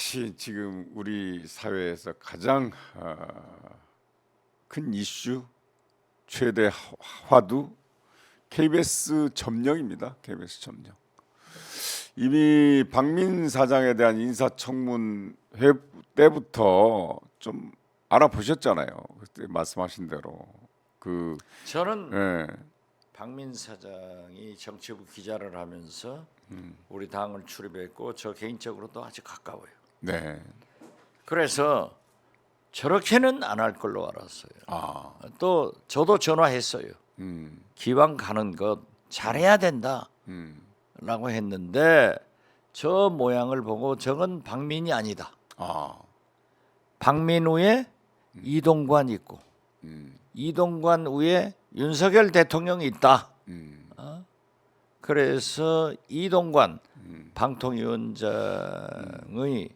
사실 지금 우리 사회에서 가장 큰 이슈, 최대 화두 KBS 점령입니다. KBS 점령. 이미 박민 사장에 대한 인사청문회 때부터 좀 알아보셨잖아요. 그때 말씀하신 대로 저는 예, 박민 사장이 정치부 기자를 하면서 우리 당을 출입했고 저 개인적으로도 아주 가까워요. 네, 그래서 저렇게는 안 할 걸로 알았어요. 아, 또 저도 전화했어요. 기왕 가는 것 잘해야 된다라고 했는데 저 모양을 보고 저건 박민이 아니다. 아, 박민 후에 이동관 있고 이동관 위에 윤석열 대통령이 있다. 그래서 이동관 방통위원장의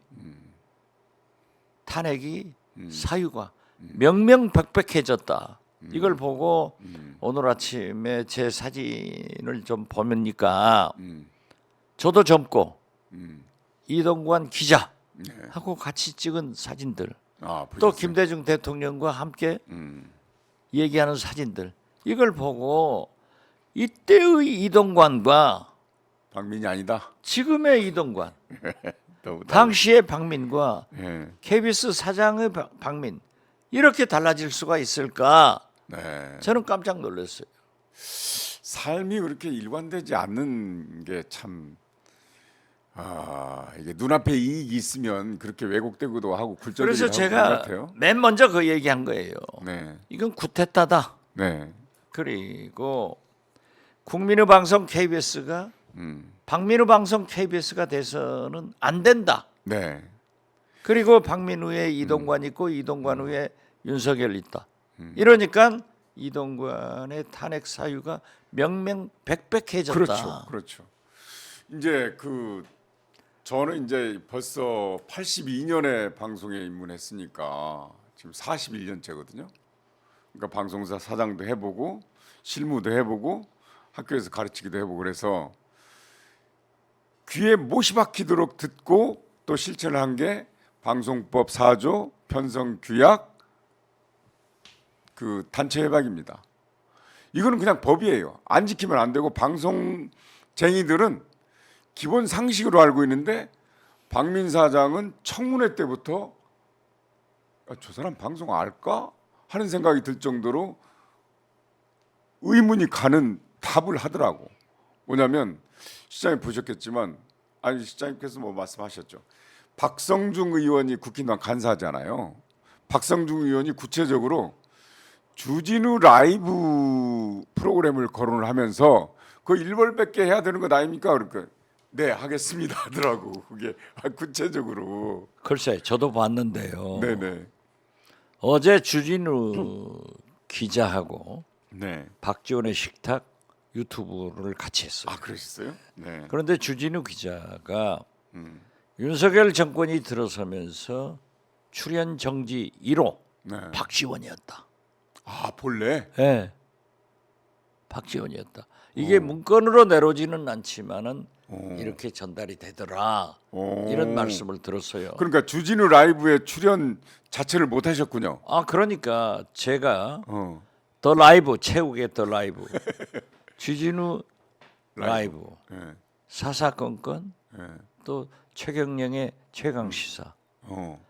탄핵이 사유가 명명백백해졌다. 이걸 보고 오늘 아침에 제 사진을 좀 보니까 저도 젊고 이동관 기자하고 같이 찍은 사진들, 또 보셨어요? 김대중 대통령과 함께 얘기하는 사진들, 이걸 보고 이때의 이동관과 박민이 아니다. 지금의 이동관, 너무 당시의 박민과 예, KBS 사장의 박민, 이렇게 달라질 수가 있을까? 네. 저는 깜짝 놀랐어요. 삶이 그렇게 일관되지 않는 게 참, 이게 눈앞에 이익이 있으면 그렇게 왜곡되기도 하고 굴절되기도 그래서 하고 그런 것 제가 같아요. 맨 먼저 그 얘기한 거예요. 네, 이건 구태타다. 네, 그리고 국민의 방송 KBS가 박민의 방송 KBS가 돼서는 안 된다. 네, 그리고 박민 후에 이동관 있고 이동관 후에 윤석열 있다. 이러니까 이동관의 탄핵 사유가 명명백백해졌다. 그렇죠, 그렇죠. 이제 저는 이제 벌써 82년에 방송에 입문했으니까 지금 41년째거든요. 그러니까 방송사 사장도 해보고 실무도 해보고 학교에서 가르치기도 해보고 그래서 귀에 못이 박히도록 듣고 또 실천을 한 게 방송법 4조 편성 규약 단체 협약입니다. 이거는 그냥 법이에요. 안 지키면 안 되고 방송쟁이들은 기본 상식으로 알고 있는데 박민 사장은 청문회 때부터 저 사람 방송 알까 하는 생각이 들 정도로 의문이 가는 답을 하더라고. 뭐냐면 시장님 보셨겠지만 시장님께서 뭐 말씀하셨죠. 박성중 의원이 국힘당 간사잖아요. 박성중 의원이 구체적으로 주진우 라이브 프로그램을 거론을 하면서 그 일벌백계 해야 되는 것 아닙니까? 그러니까 네 하겠습니다 하더라고. 그게 구체적으로. 글쎄, 저도 봤는데요. 네네. 어제 주진우 기자하고 네. 박지원의 식탁 유튜브를 같이 했어요. 그러셨어요? 네. 그런데 주진우 기자가 윤석열 정권이 들어서면서 출연 정지 1호 네. 박지원이었다. 본래. 네. 박지원이었다. 이게 문건으로 내려오지는 않지만은 이렇게 전달이 되더라. 이런 말씀을 들었어요. 그러니까 주진우 라이브에 출연 자체를 못 하셨군요. 그러니까 제가 어. 더 라이브, 최욱의 더 라이브, 주진우 라이브, 예. 사사건건, 예. 또 최경영의 최강 시사, 어.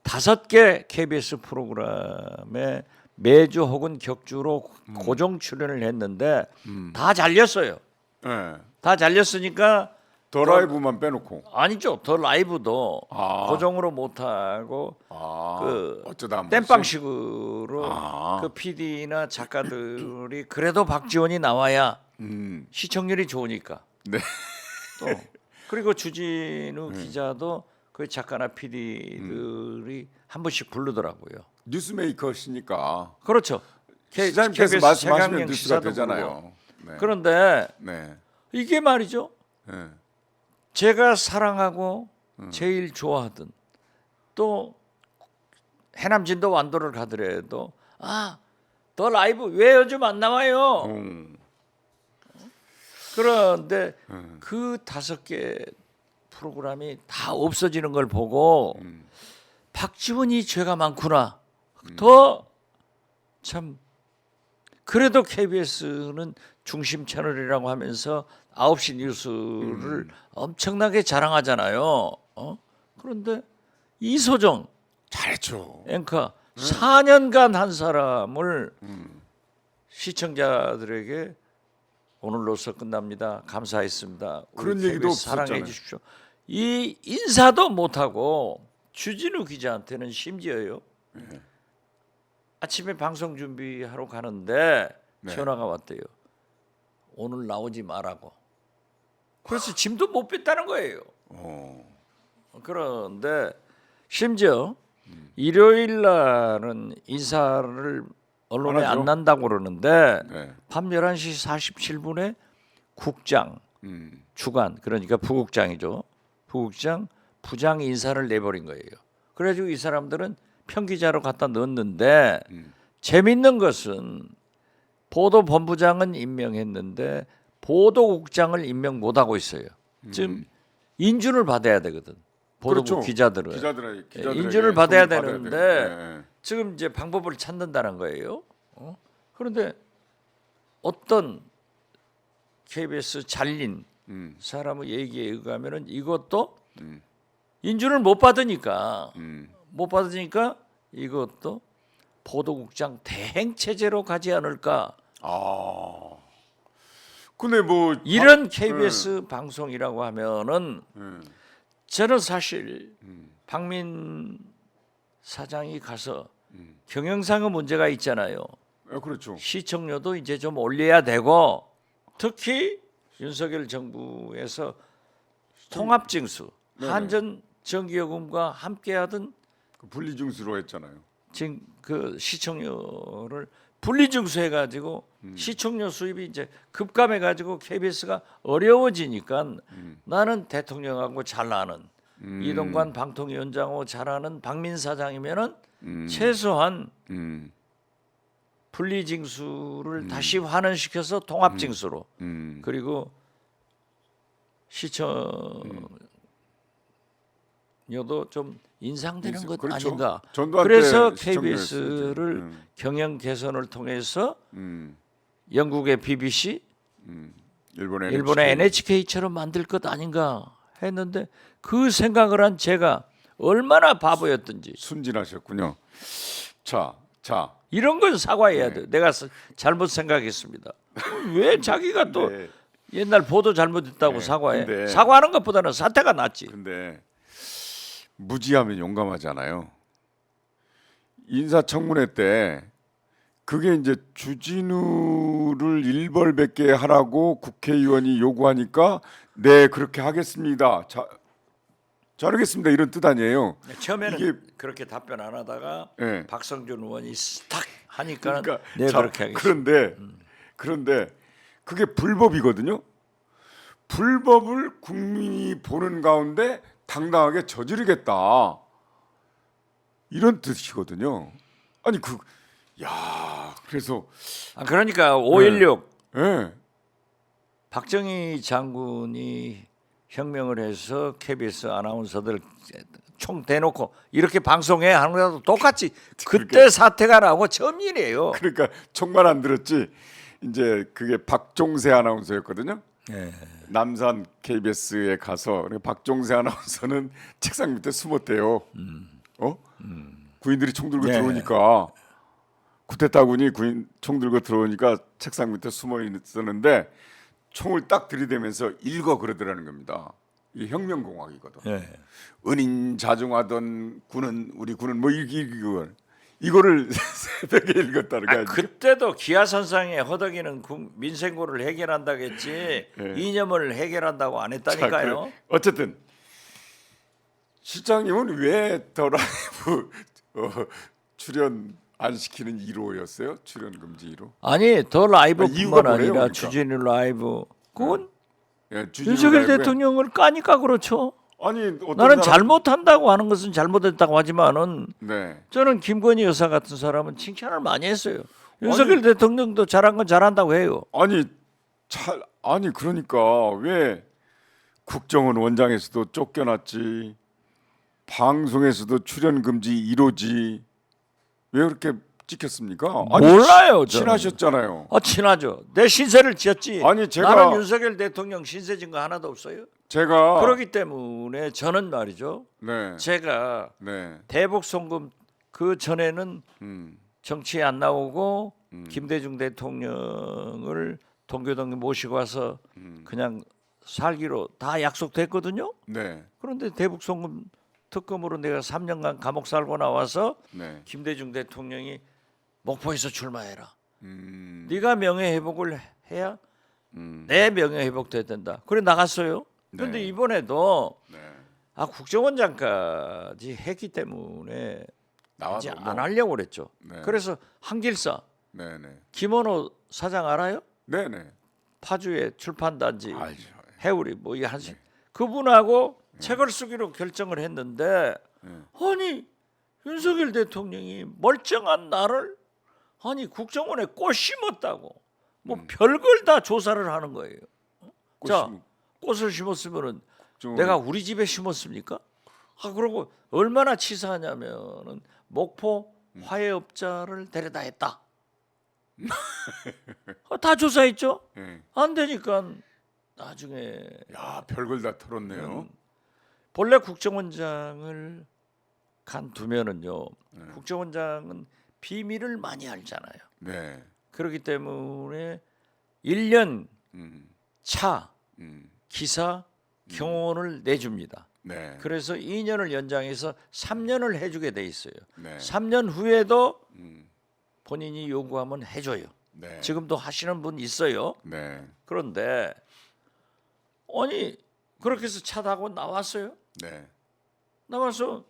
5개 KBS 프로그램에 매주 혹은 격주로 고정 출연을 했는데 다 잘렸어요. 예. 다 잘렸으니까 더 라이브만 빼놓고. 아니죠. 더 라이브도 고정으로 못 하고 어쩌다 한 번씩? 땜빵식으로 그 PD나 작가들이 그래도 박지원이 나와야 시청률이 좋으니까. 네. 또 그리고 주진우 기자도 그 작가나 PD들이 한 번씩 부르더라고요. 뉴스메이커시니까 그렇죠. 시장님께서 KBS 말씀하시면 최강영 뉴스가 시사도 되잖아요. 부르고. 그런데 네. 이게 말이죠. 네. 제가 사랑하고 제일 좋아하던 또 해남진도 완도를 가더라도 더 라이브 왜 요즘 안 나와요? 그런데 그 5개 프로그램이 다 없어지는 걸 보고 박지원이 죄가 많구나. 더 참 그래도 KBS는 중심 채널이라고 하면서 9시 뉴스를 엄청나게 자랑하잖아요. 그런데 이소정 잘했죠. 앵커 4년간 한 사람을 시청자들에게 오늘로서 끝납니다. 감사했습니다. 우리 그런 얘기도 KBS 사랑해 없었잖아요. 주십시오. 이 인사도 못하고 주진우 기자한테는 심지어요. 아침에 방송 준비하러 가는데 네. 전화가 왔대요. 오늘 나오지 말라고. 그래서 짐도 못 뺐다는 거예요. 그런데 심지어 일요일 날은 인사를 언론에 안 하죠. 안 난다고 그러는데 네. 밤 11시 47분에 국장 주간 그러니까 부국장이죠. 부국장 부장 인사를 내버린 거예요. 그래가지고 이 사람들은 평기자로 갖다 넣었는데 재밌는 것은 보도본부장은 임명했는데 보도국장을 임명 못하고 있어요. 지금 인준을 받아야 되거든. 보도국 그렇죠. 기자들은 기자들에게 인준을 받아야 돈을 되는데 되는데. 지금 이제 방법을 찾는다는 거예요. 그런데 어떤 KBS 잘린 사람의 얘기에 의하면은 이것도 인준을 못 받으니까 이것도 보도국장 대행 체제로 가지 않을까. 근데 뭐 이런 KBS 방송이라고 하면은 저는 사실 박민 사장이 가서 경영상의 문제가 있잖아요. 그렇죠. 시청료도 이제 좀 올려야 되고 특히 윤석열 정부에서 통합징수 네네. 한전 전기요금과 함께하던 그 분리징수로 했잖아요. 지금 그 시청료를 분리징수해가지고 시청료 수입이 이제 급감해가지고 KBS가 어려워지니까 나는 대통령하고 잘 아는 이동관 방통위원장하고 잘 아는 박민 사장이면은 최소한 분리징수를 다시 환원시켜서 통합징수로 그리고 시청료도 좀 인상되는 것 그렇죠. 아닌가. 전두환 그래서 때 시청료였을 KBS를 때. 경영 개선을 통해서 영국의 BBC, 일본의 일본의 NHK처럼 만들 것 아닌가 했는데 그 생각을 한 제가 얼마나 바보였던지. 순진하셨군요. 자, 이런 건 사과해야 돼. 내가 잘못 생각했습니다. 왜 자기가 또 네. 옛날 보도 잘못했다고 사과해? 근데- 사과하는 것보다는 사퇴가 낫지. 근데 무지하면 용감하잖아요. 인사청문회 때 그게 이제 주진우를 일벌백계 하라고 국회의원이 요구하니까 네 그렇게 하겠습니다. 자르겠습니다 이런 뜻 아니에요. 처음에는 이게- 그렇게 답변 안 하다가 네. 박성준 의원이 딱 하니까 그러니까 네 자, 그렇게 하겠습니다. 그런데 그게 불법이거든요. 불법을 국민이 보는 가운데 당당하게 저지르겠다 이런 뜻이거든요. 아니 그래서 그러니까 5.16 예. 박정희 장군이 혁명을 해서 KBS 아나운서들 총 대놓고 이렇게 방송해 하는 거랑 똑같이 그때 사태가 나고 처음 일이에요. 그러니까 총만 안 들었지 이제 그게 박종세 아나운서였거든요. 예. 남산 KBS에 가서 박종세 아나운서는 책상 밑에 숨었대요. 구인들이 총 들고 네. 들어오니까 쿠데타군이 총 들고 들어오니까 책상 밑에 숨어 있었는데 총을 딱 들이대면서 읽어 그러더라는 겁니다. 이 혁명공학이거든. 예. 은인 자중하던 우리 군은 뭐 이거를 새벽에 읽었다는 거야. 그때도 기아선상에 허덕이는 민생고를 해결한다겠지 이념을 해결한다고 안 했다니까요. 어쨌든 실장님은 왜 더 라이브 출연 안 시키는 1호였어요? 출연 금지 1호? 아니 더 이유가 라이브뿐만 뭐래요, 아니라 그러니까? 주진우 라이브 그건 예, 주진우 윤석열 라이브에- 대통령을 까니까 그렇죠. 아니 어떤 나는 사람- 잘못한다고 하는 것은 잘못했다고 하지만은 네. 저는 김건희 여사 같은 사람은 칭찬을 많이 했어요. 윤석열 대통령도 잘한 건 잘한다고 해요. 아니 그러니까 왜 국정원 원장에서도 쫓겨났지, 방송에서도 출연 금지 1호지. 왜 그렇게 찍혔습니까? 아니, 몰라요. 저는. 친하셨잖아요. 친하죠. 내 신세를 지었지. 아니, 제가- 나는 윤석열 대통령 신세 진 거 하나도 없어요. 제가 그렇기 때문에 저는 말이죠. 네, 제가 네, 대북 송금 그 전에는 정치에 안 나오고 김대중 대통령을 동교동에 모시고 와서 그냥 살기로 다 약속됐거든요. 네, 그런데 대북 송금 특검으로 내가 3년간 감옥 살고 나와서 네. 김대중 대통령이 목포에서 출마해라. 네가 명예 회복을 해야 내 명예 회복돼야 된다. 그래 나갔어요. 그런데 네. 이번에도 네. 국정원장까지 했기 때문에 이제 나와도 안 뭐. 하려고 그랬죠. 네. 그래서 한길사 네, 네, 김원호 사장 알아요? 네, 네. 파주의 출판단지 알죠. 해우리 뭐 이 한시 그분하고 책을 쓰기로 결정을 했는데 아니 윤석열 대통령이 멀쩡한 나를 아니 국정원에 꽃 심었다고 뭐 별걸 다 조사를 하는 거예요. 자 꽃을 심었으면은 내가 우리 집에 심었습니까? 그러고 얼마나 치사하냐면은 목포 화훼업자를 데려다 했다. 다 조사했죠. 네. 안 되니까 나중에 야, 별걸 다 털었네요. 본래 국정원장을 간두면은요. 국정원장은 비밀을 많이 알잖아요. 네. 그렇기 때문에 1년 차 기사 경호원을 내줍니다. 네. 그래서 2년을 연장해서 3년을 해주게 돼 있어요. 네. 3년 후에도 본인이 요구하면 해줘요. 네. 지금도 하시는 분 있어요. 네. 그런데 아니 그렇게 해서 차 타고 나왔어요. 네. 나와서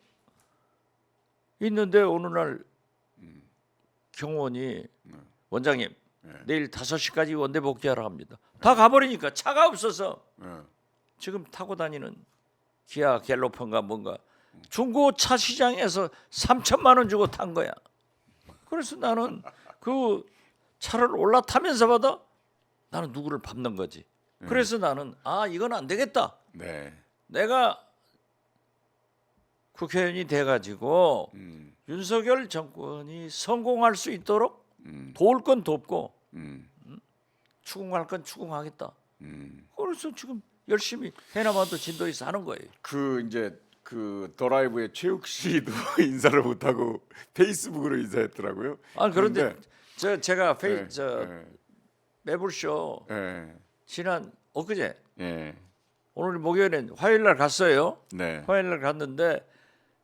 있는데 어느 날 경호원이 원장님 내일 5시까지 원대 복귀하라 합니다. 다 가버리니까 차가 없어서 네. 지금 타고 다니는 기아 갤로퍼인가 뭔가 중고차 시장에서 3천만 원 주고 탄 거야. 그래서 나는 그 차를 올라타면서 받아 나는 누구를 밟는 거지. 그래서 나는 이건 안 되겠다. 네. 내가 국회의원이 돼가지고 윤석열 정권이 성공할 수 있도록 도울 건 돕고 추궁할 건 추궁하겠다. 그래서 지금 열심히 해남반도 진도에서 하는 거예요. 그 이제 그 더라이브의 최욱 씨도 인사를 못 하고 페이스북으로 인사했더라고요. 그런데 제가 네, 매불쇼 네, 지난 엊그제 네, 오늘 목요일엔 화요일 날 갔어요. 네, 화요일 날 갔는데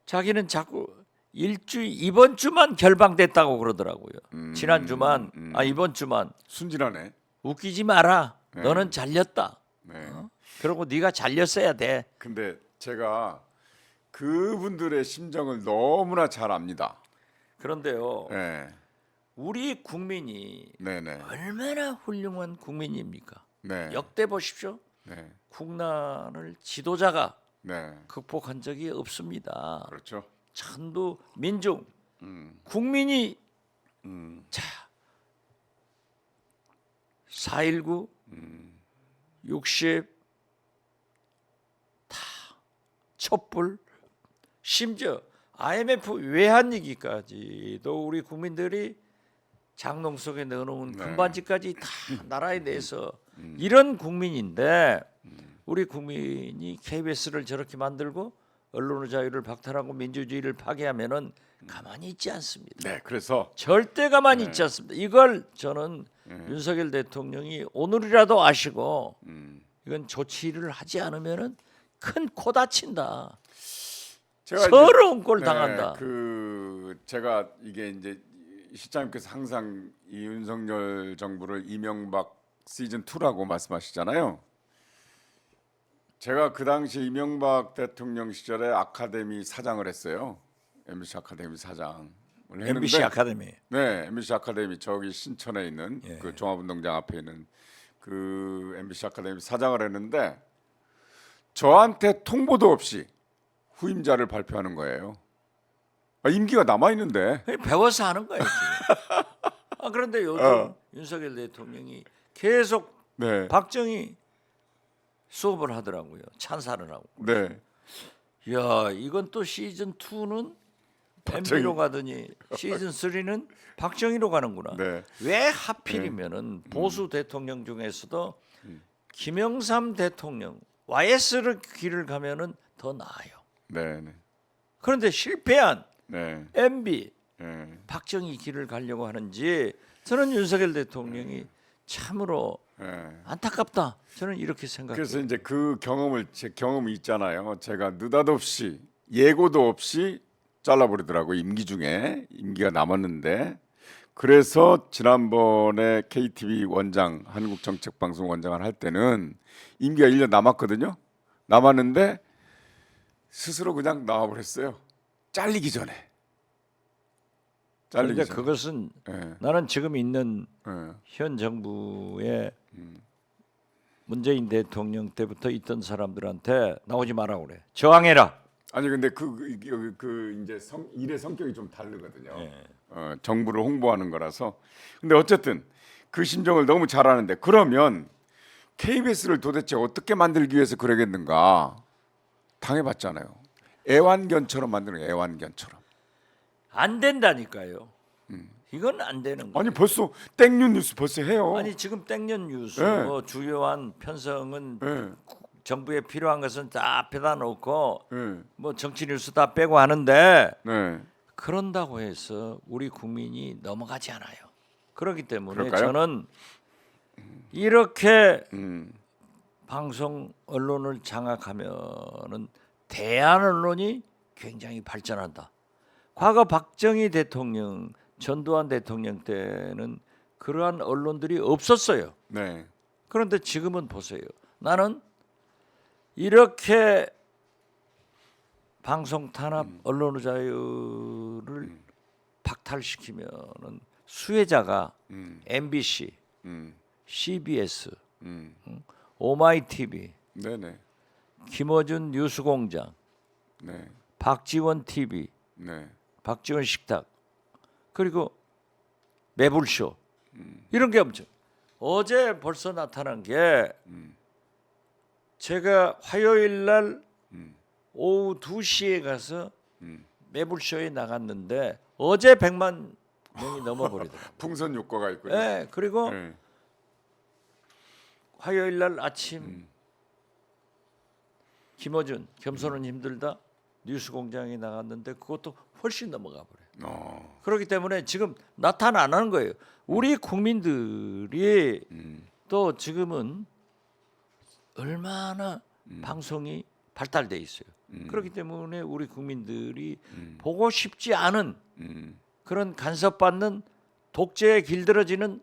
자기는 자꾸 이번 주만 결방됐다고 그러더라고요. 지난 주만 이번 주만 순진하네. 웃기지 마라. 네. 너는 잘렸다. 네. 그리고 네가 잘렸어야 돼. 근데 제가 그분들의 심정을 너무나 잘 압니다. 그런데요. 네, 우리 국민이 네, 네, 얼마나 훌륭한 국민입니까? 네, 역대 보십시오. 네, 국난을 지도자가 네, 극복한 적이 없습니다. 그렇죠. 전부 민중 국민이 자 4.19 60 다 촛불 심지어 IMF 외환위기까지도 우리 국민들이 장롱 속에 넣어놓은 네. 금반지까지 다 나라에 대해서 이런 국민인데 우리 국민이 KBS를 저렇게 만들고 언론의 자유를 박탈하고 민주주의를 파괴하면은 가만히 있지 않습니다. 네, 그래서 절대 가만히 있지 않습니다. 이걸 저는 윤석열 대통령이 오늘이라도 아시고 이건 조치를 하지 않으면은 큰 코 다친다. 제가 서러운 꼴 네, 당한다. 제가 이게 이제 시장님께서 항상 이 윤석열 정부를 이명박 시즌 2라고 말씀하시잖아요. 제가 그 당시 이명박 대통령 시절에 아카데미 사장을 했어요. MBC 아카데미 사장을 했는데 MBC 아카데미. 네, MBC 아카데미 저기 신천에 있는 예. 그 종합운동장 앞에 있는 그 MBC 아카데미 사장을 했는데 저한테 통보도 없이 후임자를 발표하는 거예요. 임기가 남아 있는데. 배워서 하는 거예요. 지금. 그런데 요즘 윤석열 대통령이 계속 네, 박정희 수업을 하더라고요. 찬사를 하고. 네. 야, 이건 또 시즌 2는 MB로 가더니 시즌 3는 박정희로 가는구나. 네. 왜 하필이면은 보수 대통령 중에서도 김영삼 대통령 YS를 길을 가면은 더 나아요. 네. 네. 그런데 실패한 네. MB 네. 박정희 길을 가려고 하는지 저는 윤석열 대통령이 참으로 네. 안타깝다. 저는 이렇게 생각해요. 그래서 이제 그 제 경험이 있잖아요. 제가 느닷없이 예고도 없이 잘라버리더라고요. 임기 중에 임기가 남았는데 그래서 지난번에 KTV 원장 한국정책방송 원장을 할 때는 임기가 1년 남았거든요. 남았는데 스스로 그냥 나와버렸어요. 잘리기 전에. 그런데 전에. 그것은 예, 나는 지금 있는 예. 현 정부의 문재인 대통령 때부터 있던 사람들한테 나오지 마라 그래. 저항해라. 아니 근데 그 이제 일의 성격이 좀 다르거든요. 예. 정부를 홍보하는 거라서. 근데 어쨌든 그 심정을 너무 잘 아는데 그러면 KBS를 도대체 어떻게 만들기 위해서 그러겠는가? 당해봤잖아요. 애완견처럼 만드는 거예요. 애완견처럼. 안 된다니까요. 이건 안 되는 거예요. 아니 벌써 땡뉴 뉴스 벌써 해요. 아니 지금 땡년 뉴스 네. 뭐 주요한 편성은 예, 정부에 필요한 것은 다 앞에다 놓고 예, 뭐 정치 뉴스 다 빼고 하는데 네. 그런다고 해서 우리 국민이 넘어가지 않아요. 그렇기 때문에 그럴까요? 저는 이렇게 음, 방송 언론을 장악하면은 대한 언론이 굉장히 발전한다. 과거 박정희 대통령, 전두환 대통령 때는 그러한 언론들이 없었어요. 네. 그런데 지금은 보세요. 나는 이렇게 방송 탄압, 언론의 자유를 박탈시키면은 수혜자가 MBC, 음, CBS, 음, 오마이TV, 네네. 김어준 뉴스공장, 네. 박지원 TV, 네. 박지원 식탁, 그리고 매불쇼 이런 게 엄청. 어제 벌써 나타난 게 제가 화요일 날 오후 2시에 가서 매불쇼에 나갔는데 어제 100만 명이 넘어버리더라고요. 풍선 효과가 있군요. 네, 그리고 네. 화요일 날 아침 김어준 겸손은 힘들다 뉴스공장에 나갔는데 그것도 훨씬 넘어가 버려요. 그렇기 때문에 지금 나타나는 거예요. 우리 국민들이 또 지금은 얼마나 방송이 발달돼 있어요. 그렇기 때문에 우리 국민들이 보고 싶지 않은 그런 간섭받는 독재에 길들어지는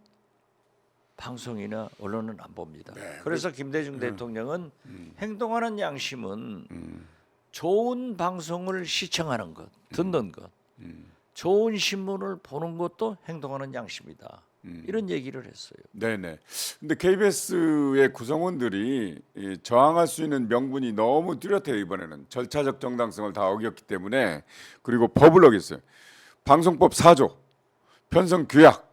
방송이나 언론은 안 봅니다. 그래서 김대중 대통령은 행동하는 양심은 좋은 방송을 시청하는 것, 듣는 것, 좋은 신문을 보는 것도 행동하는 양심이다. 이런 얘기를 했어요. 네네. 근데 KBS의 구성원들이 저항할 수 있는 명분이 너무 뚜렷해요. 이번에는 절차적 정당성을 다 어겼기 때문에 그리고 법을 어겼어요. 방송법 4조, 편성 규약,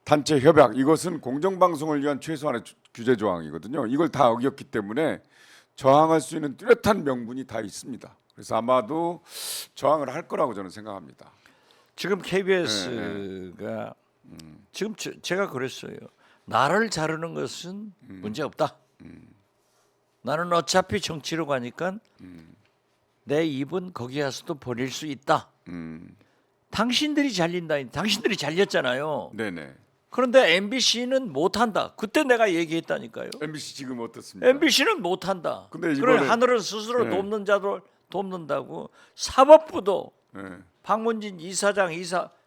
단체 협약 이것은 공정방송을 위한 최소한의 규제 조항이거든요. 이걸 다 어겼기 때문에 저항할 수 있는 뚜렷한 명분이 다 있습니다. 그래서 아마도 저항을 할 거라고 저는 생각합니다. 지금 KBS가 지금 제가 그랬어요. 나를 자르는 것은 문제 없다. 나는 어차피 정치로 가니까 내 입은 거기 가서도 버릴 수 있다. 당신들이 잘린다. 당신들이 잘렸잖아요. 네네. 그런데 MBC는 못한다. 그때 내가 얘기했다니까요. MBC 지금 어떻습니까? MBC는 못한다. 근데 그래 이번에- 하늘은 스스로 네. 돕는 자들 돕는다고 사법부도 네. 박문진 이사장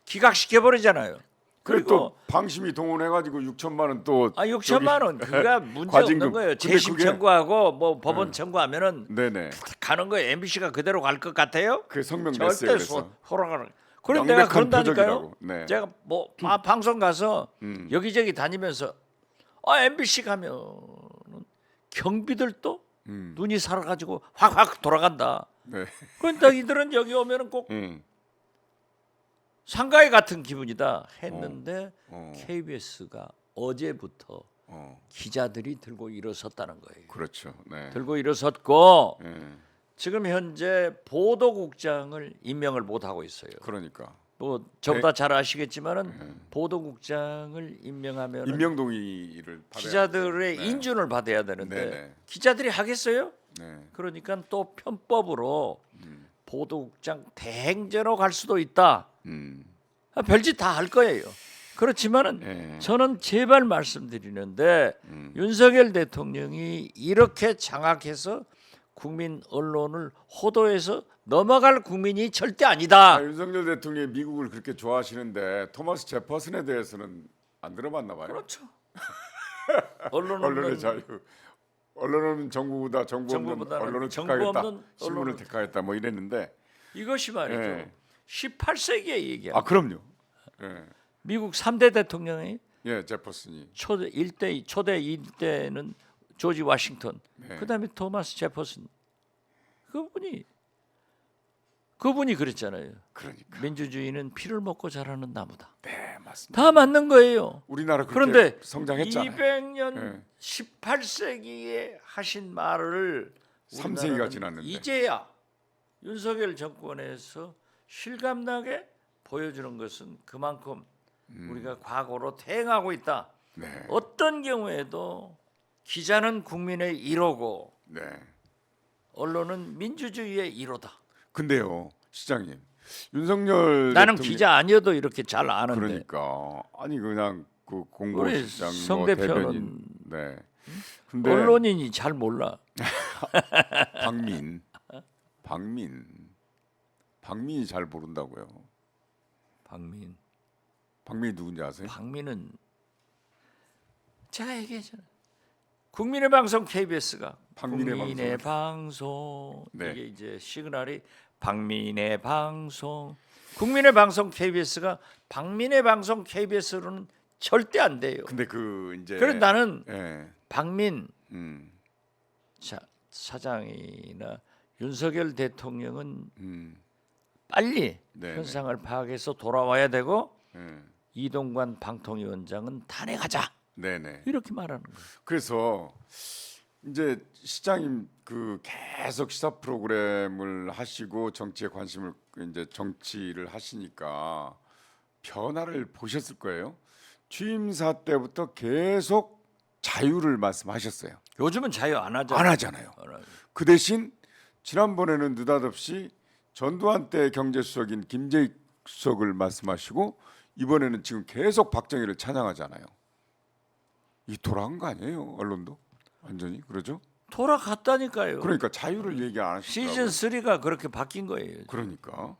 기각시켜 버리잖아요. 그리고 그리고 또 방심이 동원해가지고 6천만 원 또 6천만 원 그가 문제 과징금. 없는 거예요. 근데 재심 그게- 청구하고 뭐 법원 청구하면은 네네. 가는 거예요. MBC가 그대로 갈 것 같아요? 그 성명 냈어요. 절대 그래서 호랑하는. 그럼 내가 명백한 그런다니까요. 표적이라고. 네. 제가 뭐 방송 가서 여기저기 다니면서 MBC 가면은 경비들도 눈이 살아가지고 확확 돌아간다. 네. 그런데 이들은 여기 오면은 꼭 상가에 같은 기분이다 했는데 어. KBS가 어제부터 기자들이 들고 일어섰다는 거예요. 그렇죠. 네. 들고 일어섰고 예. 지금 현재 보도국장을 임명을 못 하고 있어요. 그러니까 뭐 저보다 잘 아시겠지만은 보도국장을 임명하면 임명 동의를 받아야 기자들의 네. 인준을 받아야 되는데 네네. 기자들이 하겠어요? 네. 그러니까 또 편법으로 보도국장 대행제로 갈 수도 있다. 별짓 다 할 거예요. 그렇지만은 네. 저는 제발 말씀드리는데 윤석열 대통령이 이렇게 장악해서 국민 언론을 호도해서 넘어갈 국민이 절대 아니다. 윤석열 대통령이 미국을 그렇게 좋아하시는데 토마스 제퍼슨에 대해서는 안 들어봤나 봐요. 그렇죠. 언론의 자유. 언론은 정부보다 정부 없는 정부보다는 언론을 정부 택하겠다. 없는 신문을 언론을 택하겠다. 뭐 이랬는데. 이것이 말이죠. 예. 18세기의 얘기야. 아 그럼요. 예. 미국 3대 대통령이 예, 제퍼슨이. 초대 1대, 초대 2대는 조지 워싱턴. 네. 그다음에 토마스 제퍼슨. 그분이 그랬잖아요. 그러니까. 민주주의는 피를 먹고 자라는 나무다. 네, 맞습니다. 다 맞는 거예요. 우리나라 그렇게 그런데 성장했잖아요. 200년 네. 18세기에 하신 말을 3세기가 우리나라는 지났는데. 이제야 윤석열 정권에서 실감나게 보여주는 것은 그만큼 우리가 과거로 퇴행하고 있다. 네. 어떤 경우에도 기자는 국민의 1호고 네. 언론은 민주주의의 1호다. 근데요, 시장님. 윤석열 나는 대통령- 기자 아니어도 이렇게 잘 아는데 그러니까 아니 그냥 그 우리 공보실장 성 뭐 대표는 대변인 네. 근데 언론인이 잘 몰라. 박민이 잘 모른다고요. 박민이 누군지 아세요? 박민은 제가 얘기했잖아요. 국민의 방송 KBS가 박민의 방송 네. 이게 이제 시그널이 박민의 방송 국민의 방송 KBS가 박민의 방송 KBS로는 절대 안 돼요. 근데 그 이제 그래서 나는 예. 박민 음. 사장이나 윤석열 대통령은 음. 빨리 네, 현상을 파악해서 돌아와야 되고 예. 이동관 방통위원장은 탄핵하자 네네. 이렇게 말하는 거예요. 그래서 이제 시장님 그 계속 시사 프로그램을 하시고 정치에 관심을 이제 정치를 하시니까 변화를 보셨을 거예요. 취임사 때부터 계속 자유를 말씀하셨어요. 요즘은 자유 안 하잖아요. 안 하잖아요. 그 대신 지난번에는 느닷없이 전두환 때 경제수석인 김재익 수석을 말씀하시고 이번에는 지금 계속 박정희를 찬양하잖아요. 이 돌아간 거 아니에요? 언론도 완전히 그러죠? 돌아갔다니까요. 그러니까 자유를 얘기 안 하시더라고요. 시즌 3가 그렇게 바뀐 거예요. 그러니까